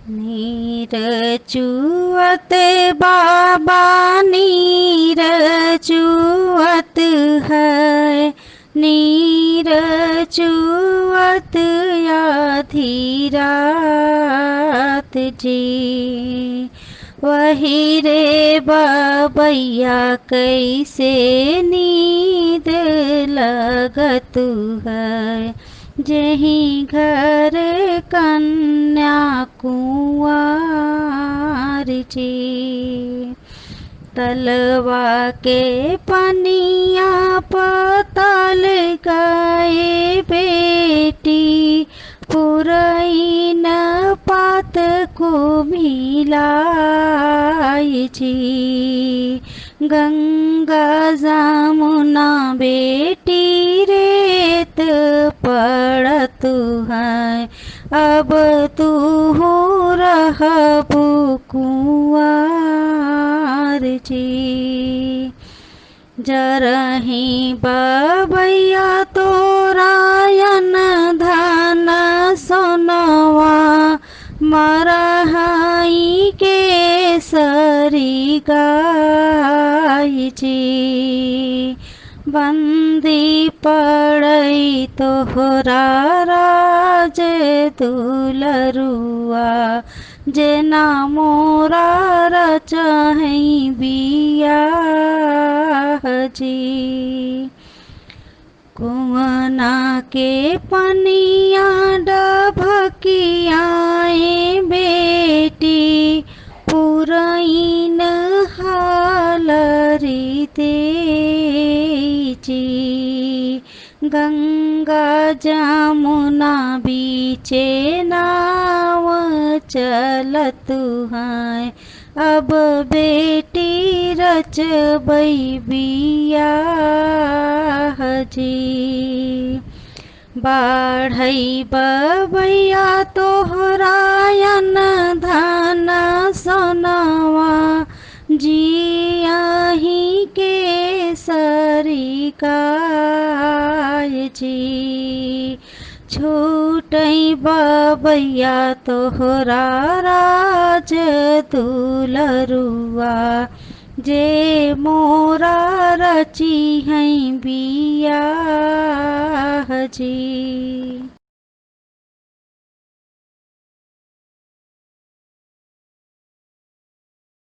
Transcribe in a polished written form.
नीर चुअत बाबा नीर चुअत है, नीर चुअत आधी रात जी। वही रे बबैया कैसे नींद लगत है, जेहि घर कन्या कुंवर जी। तलवा के पनिया पतल गए बेटी, पुरैन पात को मिलाई जी। गंगा जमुना बेटी रेत पड़त है, अब तू रहबू कुंवर जी। जरही बबैया तोरायन धन सोनवा, मरहाई के सरी गाय जी। बंदी पड़ई तोहरा राज दुलरुआ, जेना मोरा रचहि बियाह जी। कुआना के पनिया डभकियाए बेटी, पुरैन हालरी जी। गंगा जमुना बीचे नाव चलत है, अब बेटी रचबै बियाह जी। बाढ़ई बबैया तोहरायन धन सोनवा, जियाही के सरी गाय जी। छूटई बबैया तोहरा राज दुलरुआ, जे मोरा रची हैं बियाह जी।